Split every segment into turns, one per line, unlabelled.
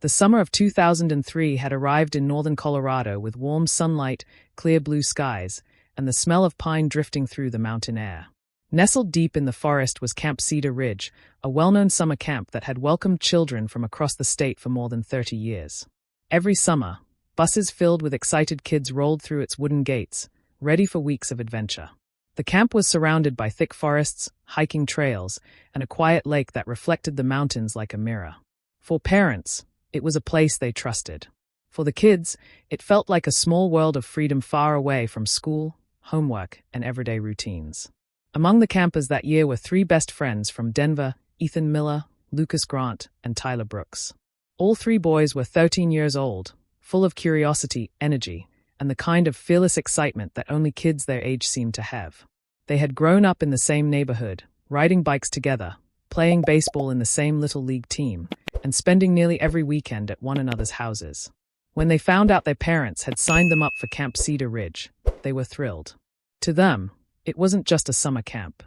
The summer of 2003 had arrived in northern Colorado with warm sunlight, clear blue skies, and the smell of pine drifting through the mountain air. Nestled deep in the forest was Camp Cedar Ridge, a well-known summer camp that had welcomed children from across the state for more than 30 years. Every summer, buses filled with excited kids rolled through its wooden gates, ready for weeks of adventure. The camp was surrounded by thick forests, hiking trails, and a quiet lake that reflected the mountains like a mirror. For parents, it was a place they trusted. For the kids, it felt like a small world of freedom far away from school, homework, and everyday routines. Among the campers that year were three best friends from Denver: Ethan Miller, Lucas Grant, and Tyler Brooks. All three boys were 13 years old, full of curiosity, energy, and the kind of fearless excitement that only kids their age seemed to have. They had grown up in the same neighborhood, riding bikes together, playing baseball in the same little league team, and spending nearly every weekend at one another's houses. When they found out their parents had signed them up for Camp Cedar Ridge, they were thrilled. To them, it wasn't just a summer camp.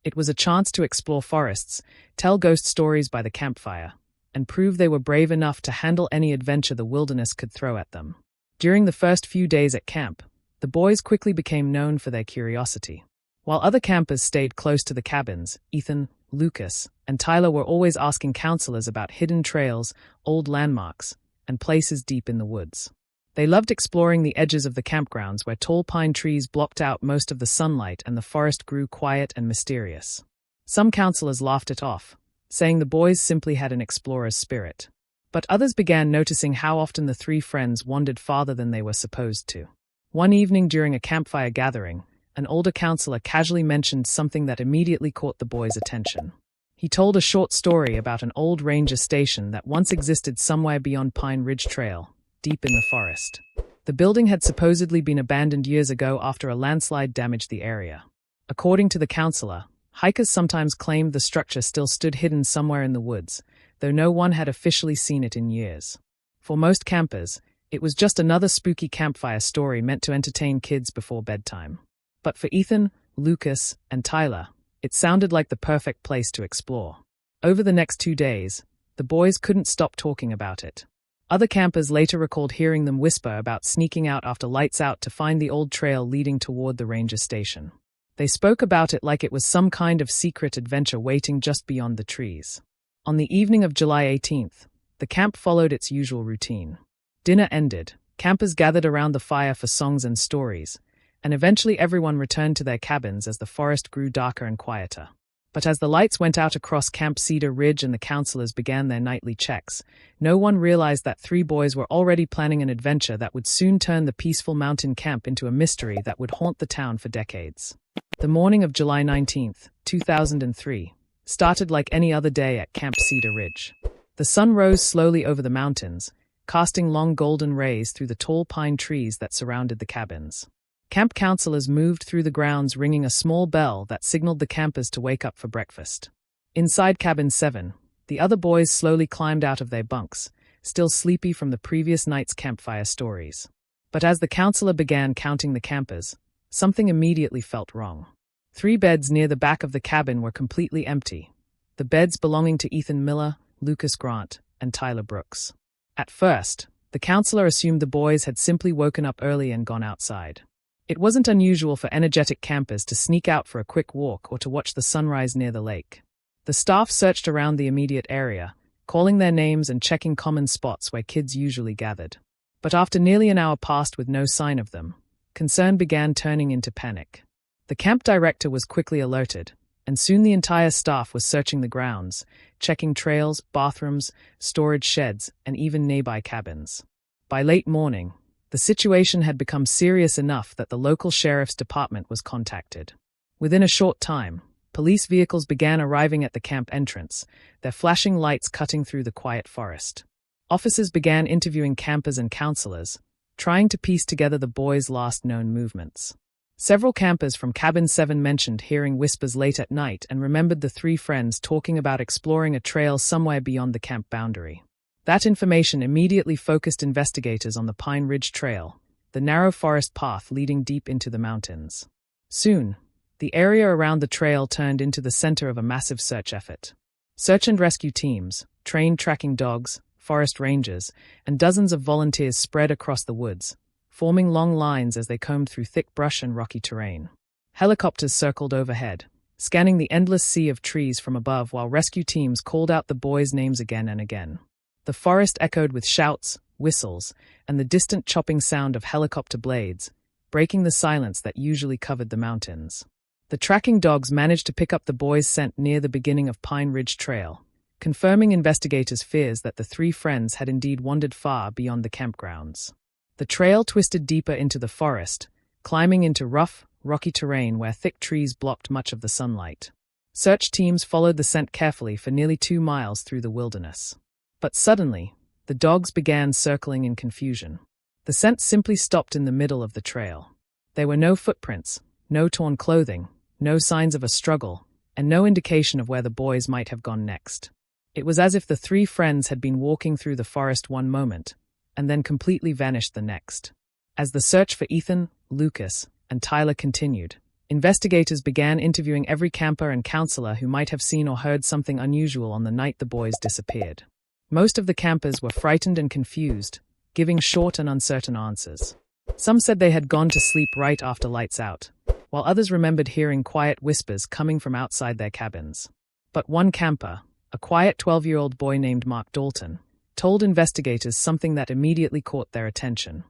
It was a chance to explore forests, tell ghost stories by the campfire, and prove they were brave enough to handle any adventure the wilderness could throw at them. During the first few days at camp, the boys quickly became known for their curiosity. While other campers stayed close to the cabins, Ethan, Lucas, and Tyler were always asking counselors about hidden trails, old landmarks, and places deep in the woods. They loved exploring the edges of the campgrounds where tall pine trees blocked out most of the sunlight and the forest grew quiet and mysterious. Some counselors laughed it off, saying the boys simply had an explorer's spirit. But others began noticing how often the three friends wandered farther than they were supposed to. One evening during a campfire gathering, an older counselor casually mentioned something that immediately caught the boys' attention. He told a short story about an old ranger station that once existed somewhere beyond Pine Ridge Trail, deep in the forest. The building had supposedly been abandoned years ago after a landslide damaged the area. According to the counselor, hikers sometimes claimed the structure still stood hidden somewhere in the woods, though no one had officially seen it in years. For most campers, it was just another spooky campfire story meant to entertain kids before bedtime. But for Ethan, Lucas, and Tyler, it sounded like the perfect place to explore. Over the next 2 days, the boys couldn't stop talking about it. Other campers later recalled hearing them whisper about sneaking out after lights out to find the old trail leading toward the ranger station. They spoke about it like it was some kind of secret adventure waiting just beyond the trees. On the evening of July 18th, the camp followed its usual routine. Dinner ended, campers gathered around the fire for songs and stories, and eventually everyone returned to their cabins as the forest grew darker and quieter. But as the lights went out across Camp Cedar Ridge and the counselors began their nightly checks, no one realized that three boys were already planning an adventure that would soon turn the peaceful mountain camp into a mystery that would haunt the town for decades. The morning of July 19th, 2003, started like any other day at Camp Cedar Ridge. The sun rose slowly over the mountains, casting long golden rays through the tall pine trees that surrounded the cabins. Camp counselors moved through the grounds ringing a small bell that signaled the campers to wake up for breakfast. Inside Cabin 7, the other boys slowly climbed out of their bunks, still sleepy from the previous night's campfire stories. But as the counselor began counting the campers, something immediately felt wrong. 3 beds near the back of the cabin were completely empty, the beds belonging to Ethan Miller, Lucas Grant, and Tyler Brooks. At first, the counselor assumed the boys had simply woken up early and gone outside. It wasn't unusual for energetic campers to sneak out for a quick walk or to watch the sunrise near the lake. The staff searched around the immediate area, calling their names and checking common spots where kids usually gathered. But after nearly an hour passed with no sign of them, concern began turning into panic. The camp director was quickly alerted, and soon the entire staff was searching the grounds, checking trails, bathrooms, storage sheds, and even nearby cabins. By late morning, the situation had become serious enough that the local sheriff's department was contacted. Within a short time, police vehicles began arriving at the camp entrance, their flashing lights cutting through the quiet forest. Officers began interviewing campers and counselors, trying to piece together the boys' last known movements. Several campers from Cabin 7 mentioned hearing whispers late at night and remembered the 3 friends talking about exploring a trail somewhere beyond the camp boundary. That information immediately focused investigators on the Pine Ridge Trail, the narrow forest path leading deep into the mountains. Soon, the area around the trail turned into the center of a massive search effort. Search and rescue teams, trained tracking dogs, forest rangers, and dozens of volunteers spread across the woods, forming long lines as they combed through thick brush and rocky terrain. Helicopters circled overhead, scanning the endless sea of trees from above while rescue teams called out the boys' names again and again. The forest echoed with shouts, whistles, and the distant chopping sound of helicopter blades, breaking the silence that usually covered the mountains. The tracking dogs managed to pick up the boys' scent near the beginning of Pine Ridge Trail, confirming investigators' fears that the three friends had indeed wandered far beyond the campgrounds. The trail twisted deeper into the forest, climbing into rough, rocky terrain where thick trees blocked much of the sunlight. Search teams followed the scent carefully for nearly 2 miles through the wilderness. But suddenly, the dogs began circling in confusion. The scent simply stopped in the middle of the trail. There were no footprints, no torn clothing, no signs of a struggle, and no indication of where the boys might have gone next. It was as if the three friends had been walking through the forest one moment, and then completely vanished the next. As the search for Ethan, Lucas, and Tyler continued, investigators began interviewing every camper and counselor who might have seen or heard something unusual on the night the boys disappeared. Most of the campers were frightened and confused, giving short and uncertain answers. Some said they had gone to sleep right after lights out, while others remembered hearing quiet whispers coming from outside their cabins. But one camper, a quiet 12-year-old boy named Mark Dalton, told investigators something that immediately caught their attention.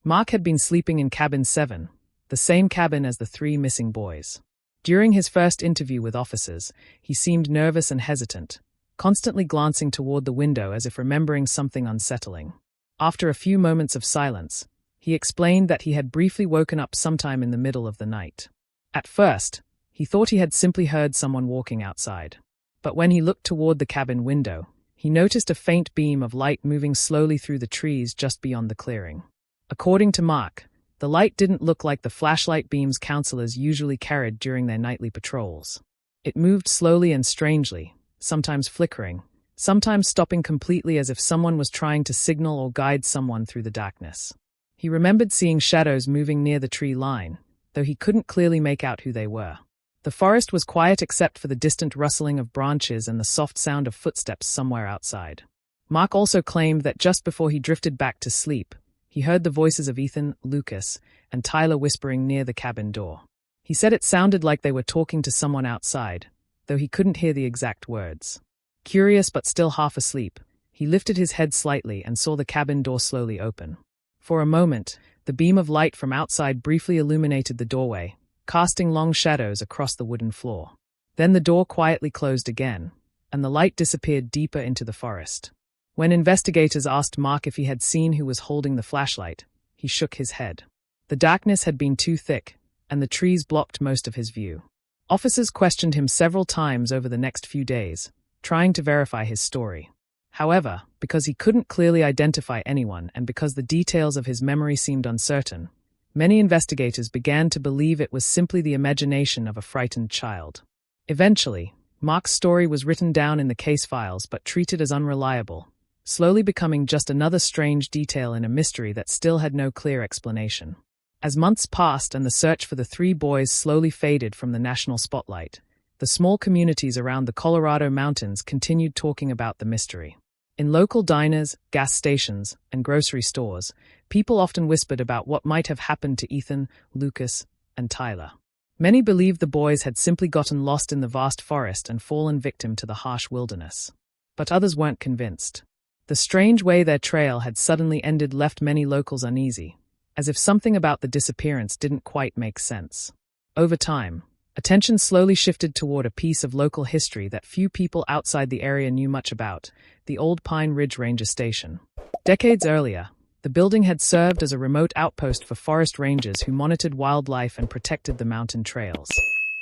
Mark had been sleeping in cabin 7, the same cabin as the 3 missing boys. During his first interview with officers, he seemed nervous and hesitant, constantly glancing toward the window as if remembering something unsettling. After a few moments of silence, he explained that he had briefly woken up sometime in the middle of the night. At first, he thought he had simply heard someone walking outside. But when he looked toward the cabin window, he noticed a faint beam of light moving slowly through the trees just beyond the clearing. According to Mark, the light didn't look like the flashlight beams counselors usually carried during their nightly patrols. It moved slowly and strangely, sometimes flickering, sometimes stopping completely as if someone was trying to signal or guide someone through the darkness. He remembered seeing shadows moving near the tree line, though he couldn't clearly make out who they were. The forest was quiet except for the distant rustling of branches and the soft sound of footsteps somewhere outside. Mark also claimed that just before he drifted back to sleep, he heard the voices of Ethan, Lucas, and Tyler whispering near the cabin door. He said it sounded like they were talking to someone outside, though he couldn't hear the exact words. Curious but still half asleep, he lifted his head slightly and saw the cabin door slowly open. For a moment, the beam of light from outside briefly illuminated the doorway, casting long shadows across the wooden floor. Then the door quietly closed again, and the light disappeared deeper into the forest. When investigators asked Mark if he had seen who was holding the flashlight, he shook his head. The darkness had been too thick, and the trees blocked most of his view. Officers questioned him several times over the next few days, trying to verify his story. However, because he couldn't clearly identify anyone and because the details of his memory seemed uncertain, many investigators began to believe it was simply the imagination of a frightened child. Eventually, Mark's story was written down in the case files but treated as unreliable, slowly becoming just another strange detail in a mystery that still had no clear explanation. As months passed and the search for the 3 boys slowly faded from the national spotlight, the small communities around the Colorado mountains continued talking about the mystery. In local diners, gas stations, and grocery stores, people often whispered about what might have happened to Ethan, Lucas, and Tyler. Many believed the boys had simply gotten lost in the vast forest and fallen victim to the harsh wilderness. But others weren't convinced. The strange way their trail had suddenly ended left many locals uneasy, as if something about the disappearance didn't quite make sense. Over time, attention slowly shifted toward a piece of local history that few people outside the area knew much about, the old Pine Ridge Ranger Station. Decades earlier, the building had served as a remote outpost for forest rangers who monitored wildlife and protected the mountain trails.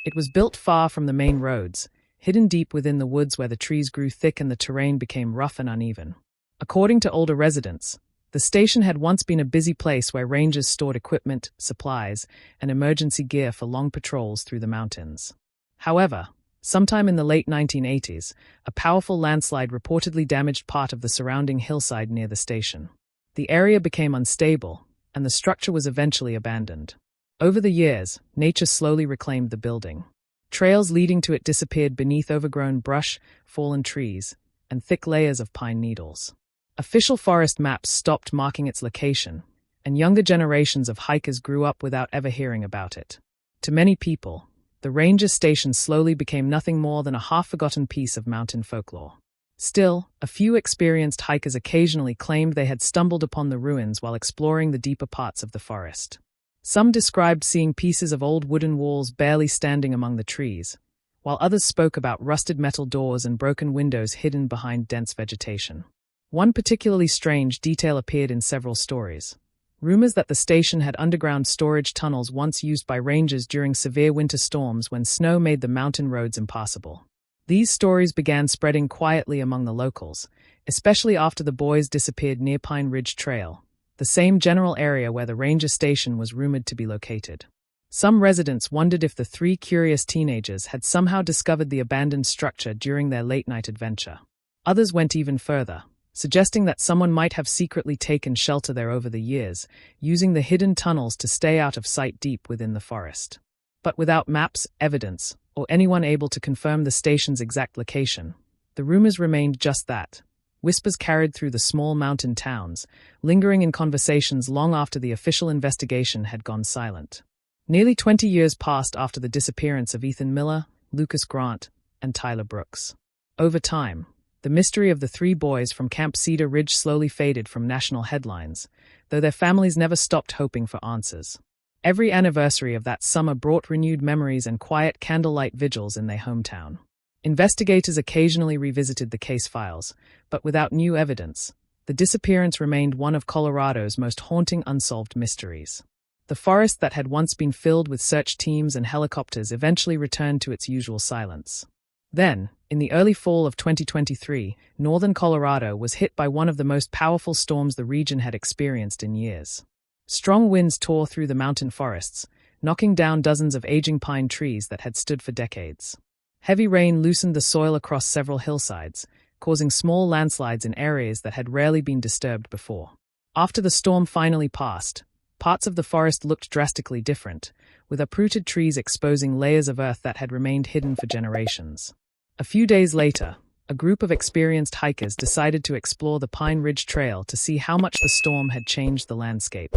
It was built far from the main roads, hidden deep within the woods where the trees grew thick and the terrain became rough and uneven. According to older residents, the station had once been a busy place where rangers stored equipment, supplies, and emergency gear for long patrols through the mountains. However, sometime in the late 1980s, a powerful landslide reportedly damaged part of the surrounding hillside near the station. The area became unstable, and the structure was eventually abandoned. Over the years, nature slowly reclaimed the building. Trails leading to it disappeared beneath overgrown brush, fallen trees, and thick layers of pine needles. Official forest maps stopped marking its location, and younger generations of hikers grew up without ever hearing about it. To many people, the ranger station slowly became nothing more than a half-forgotten piece of mountain folklore. Still, a few experienced hikers occasionally claimed they had stumbled upon the ruins while exploring the deeper parts of the forest. Some described seeing pieces of old wooden walls barely standing among the trees, while others spoke about rusted metal doors and broken windows hidden behind dense vegetation. One particularly strange detail appeared in several stories. Rumors that the station had underground storage tunnels once used by rangers during severe winter storms when snow made the mountain roads impassable. These stories began spreading quietly among the locals, especially after the boys disappeared near Pine Ridge Trail, the same general area where the ranger station was rumored to be located. Some residents wondered if the three curious teenagers had somehow discovered the abandoned structure during their late-night adventure. Others went even further, suggesting that someone might have secretly taken shelter there over the years, using the hidden tunnels to stay out of sight deep within the forest. But without maps, evidence, or anyone able to confirm the station's exact location, the rumors remained just that. Whispers carried through the small mountain towns, lingering in conversations long after the official investigation had gone silent. Nearly 20 years passed after the disappearance of Ethan Miller, Lucas Grant, and Tyler Brooks. Over time, the mystery of the three boys from Camp Cedar Ridge slowly faded from national headlines, though their families never stopped hoping for answers. Every anniversary of that summer brought renewed memories and quiet candlelight vigils in their hometown. Investigators occasionally revisited the case files, but without new evidence, the disappearance remained one of Colorado's most haunting unsolved mysteries. The forest that had once been filled with search teams and helicopters eventually returned to its usual silence. Then, in the early fall of 2023, northern Colorado was hit by one of the most powerful storms the region had experienced in years. Strong winds tore through the mountain forests, knocking down dozens of aging pine trees that had stood for decades. Heavy rain loosened the soil across several hillsides, causing small landslides in areas that had rarely been disturbed before. After the storm finally passed, parts of the forest looked drastically different, with uprooted trees exposing layers of earth that had remained hidden for generations. A few days later, a group of experienced hikers decided to explore the Pine Ridge Trail to see how much the storm had changed the landscape.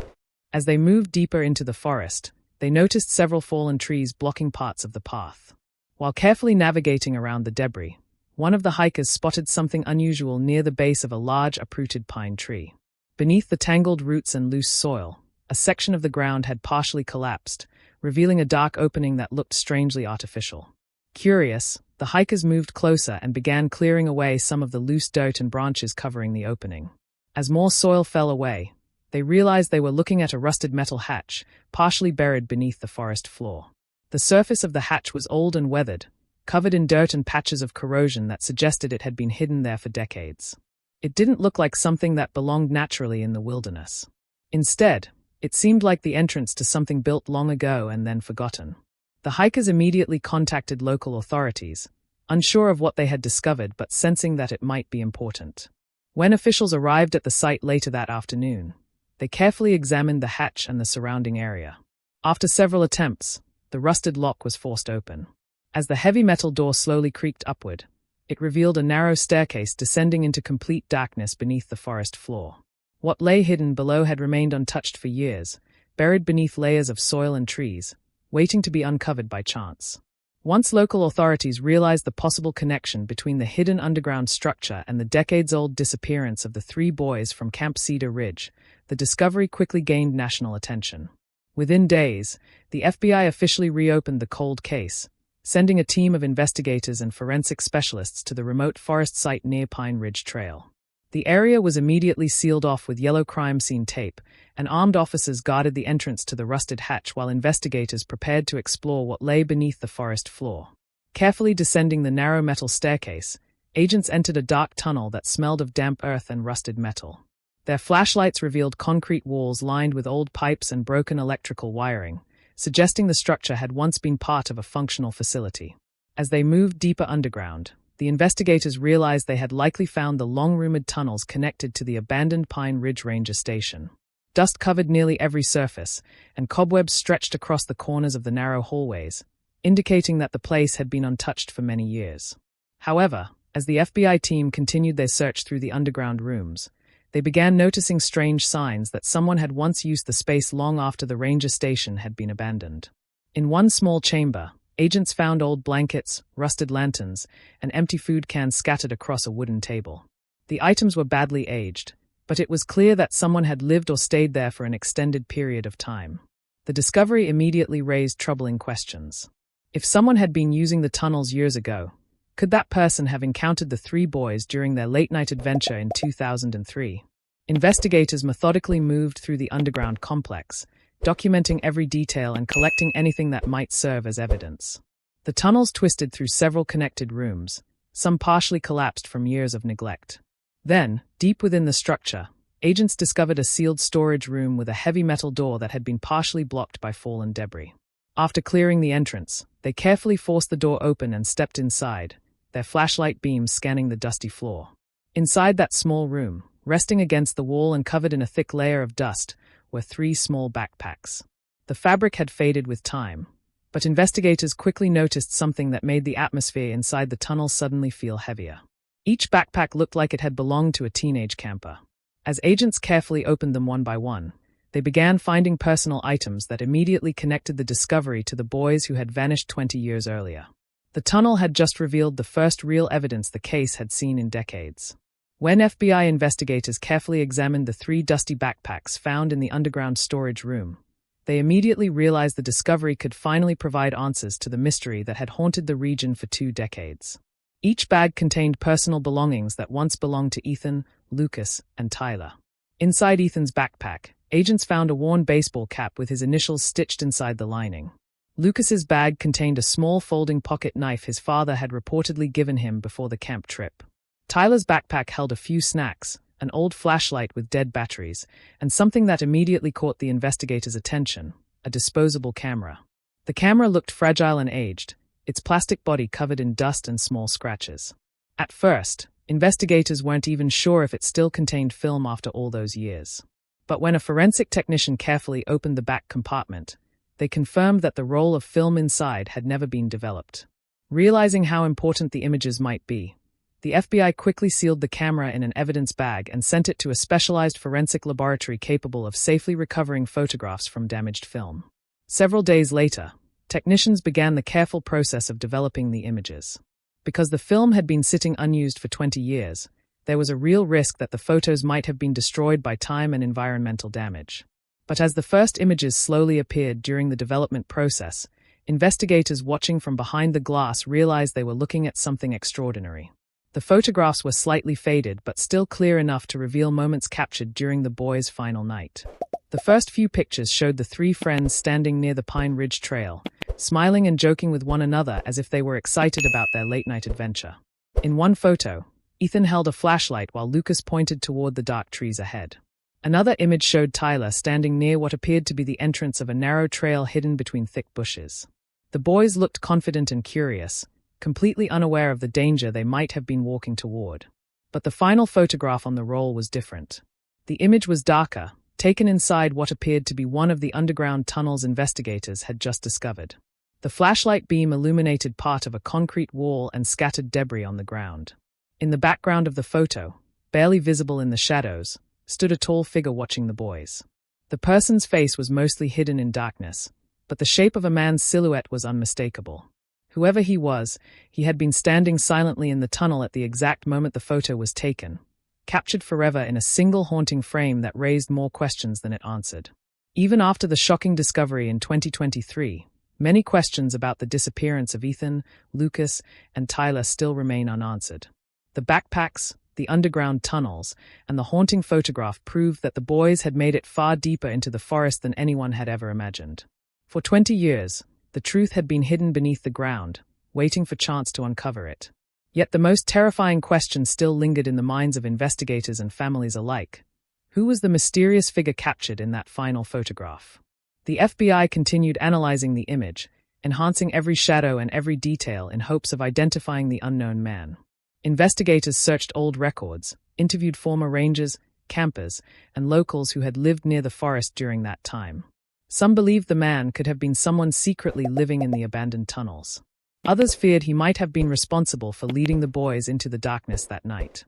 As they moved deeper into the forest, they noticed several fallen trees blocking parts of the path. While carefully navigating around the debris, one of the hikers spotted something unusual near the base of a large uprooted pine tree. Beneath the tangled roots and loose soil, a section of the ground had partially collapsed, revealing a dark opening that looked strangely artificial. Curious, the hikers moved closer and began clearing away some of the loose dirt and branches covering the opening. As more soil fell away, they realized they were looking at a rusted metal hatch, partially buried beneath the forest floor. The surface of the hatch was old and weathered, covered in dirt and patches of corrosion that suggested it had been hidden there for decades. It didn't look like something that belonged naturally in the wilderness. Instead, it seemed like the entrance to something built long ago and then forgotten. The hikers immediately contacted local authorities, unsure of what they had discovered but sensing that it might be important. When officials arrived at the site later that afternoon, they carefully examined the hatch and the surrounding area. After several attempts, the rusted lock was forced open. As the heavy metal door slowly creaked upward, it revealed a narrow staircase descending into complete darkness beneath the forest floor. What lay hidden below had remained untouched for years, buried beneath layers of soil and trees, waiting to be uncovered by chance. Once local authorities realized the possible connection between the hidden underground structure and the decades-old disappearance of the three boys from Camp Cedar Ridge, the discovery quickly gained national attention. Within days, the FBI officially reopened the cold case, sending a team of investigators and forensic specialists to the remote forest site near Pine Ridge Trail. The area was immediately sealed off with yellow crime scene tape, and armed officers guarded the entrance to the rusted hatch while investigators prepared to explore what lay beneath the forest floor. Carefully descending the narrow metal staircase, agents entered a dark tunnel that smelled of damp earth and rusted metal. Their flashlights revealed concrete walls lined with old pipes and broken electrical wiring, suggesting the structure had once been part of a functional facility. As they moved deeper underground, the investigators realized they had likely found the long-rumored tunnels connected to the abandoned Pine Ridge Ranger Station. Dust covered nearly every surface, and cobwebs stretched across the corners of the narrow hallways, indicating that the place had been untouched for many years. However, as the FBI team continued their search through the underground rooms, They began noticing strange signs that someone had once used the space long after the ranger station had been abandoned. In one small chamber, agents found old blankets, rusted lanterns, and empty food cans scattered across a wooden table. The items were badly aged, but it was clear that someone had lived or stayed there for an extended period of time. The discovery immediately raised troubling questions. If someone had been using the tunnels years ago, could that person have encountered the three boys during their late-night adventure in 2003? Investigators methodically moved through the underground complex, documenting every detail and collecting anything that might serve as evidence. The tunnels twisted through several connected rooms, some partially collapsed from years of neglect. Then, deep within the structure, agents discovered a sealed storage room with a heavy metal door that had been partially blocked by fallen debris. After clearing the entrance, they carefully forced the door open and stepped inside, their flashlight beams scanning the dusty floor. Inside that small room, resting against the wall and covered in a thick layer of dust, were three small backpacks. The fabric had faded with time, but investigators quickly noticed something that made the atmosphere inside the tunnel suddenly feel heavier. Each backpack looked like it had belonged to a teenage camper. As agents carefully opened them one by one, they began finding personal items that immediately connected the discovery to the boys who had vanished 20 years earlier. The tunnel had just revealed the first real evidence the case had seen in decades. When FBI investigators carefully examined the three dusty backpacks found in the underground storage room, they immediately realized the discovery could finally provide answers to the mystery that had haunted the region for 2 decades. Each bag contained personal belongings that once belonged to Ethan, Lucas, and Tyler. Inside Ethan's backpack, agents found a worn baseball cap with his initials stitched inside the lining. Lucas's bag contained a small folding pocket knife his father had reportedly given him before the camp trip. Tyler's backpack held a few snacks, an old flashlight with dead batteries, and something that immediately caught the investigators' attention, a disposable camera. The camera looked fragile and aged, its plastic body covered in dust and small scratches. At first, investigators weren't even sure if it still contained film after all those years. But when a forensic technician carefully opened the back compartment, they confirmed that the roll of film inside had never been developed. Realizing how important the images might be, the FBI quickly sealed the camera in an evidence bag and sent it to a specialized forensic laboratory capable of safely recovering photographs from damaged film. Several days later, technicians began the careful process of developing the images. Because the film had been sitting unused for 20 years, there was a real risk that the photos might have been destroyed by time and environmental damage. But as the first images slowly appeared during the development process, investigators watching from behind the glass realized they were looking at something extraordinary. The photographs were slightly faded but still clear enough to reveal moments captured during the boys' final night. The first few pictures showed the three friends standing near the Pine Ridge Trail, smiling and joking with one another as if they were excited about their late-night adventure. In one photo, Ethan held a flashlight while Lucas pointed toward the dark trees ahead. Another image showed Tyler standing near what appeared to be the entrance of a narrow trail hidden between thick bushes. The boys looked confident and curious, completely unaware of the danger they might have been walking toward. But the final photograph on the roll was different. The image was darker, taken inside what appeared to be one of the underground tunnels investigators had just discovered. The flashlight beam illuminated part of a concrete wall and scattered debris on the ground. In the background of the photo, barely visible in the shadows, stood a tall figure watching the boys. The person's face was mostly hidden in darkness, but the shape of a man's silhouette was unmistakable. Whoever he was, he had been standing silently in the tunnel at the exact moment the photo was taken, captured forever in a single haunting frame that raised more questions than it answered. Even after the shocking discovery in 2023, many questions about the disappearance of Ethan, Lucas, and Tyler still remain unanswered. The backpacks, the underground tunnels, and the haunting photograph proved that the boys had made it far deeper into the forest than anyone had ever imagined. For 20 years, the truth had been hidden beneath the ground, waiting for chance to uncover it. Yet the most terrifying question still lingered in the minds of investigators and families alike. Who was the mysterious figure captured in that final photograph? The FBI continued analyzing the image, enhancing every shadow and every detail in hopes of identifying the unknown man. Investigators searched old records, interviewed former rangers, campers, and locals who had lived near the forest during that time. Some believed the man could have been someone secretly living in the abandoned tunnels. Others feared he might have been responsible for leading the boys into the darkness that night.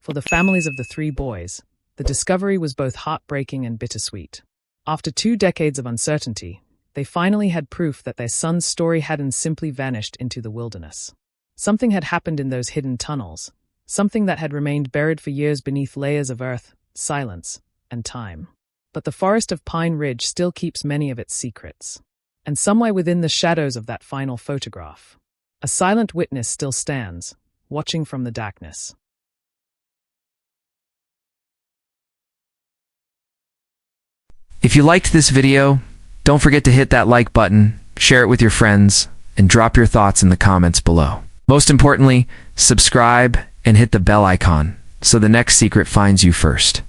For the families of the three boys, The discovery was both heartbreaking and bittersweet. After 2 decades of uncertainty, they finally had proof that their son's story hadn't simply vanished into the wilderness. Something had happened in those hidden tunnels, something that had remained buried for years beneath layers of earth, silence, and time. But the forest of Pine Ridge still keeps many of its secrets. And somewhere within the shadows of that final photograph, a silent witness still stands, watching from the darkness.
If you liked this video, don't forget to hit that like button, share it with your friends, and drop your thoughts in the comments below. Most importantly, subscribe and hit the bell icon so the next secret finds you first.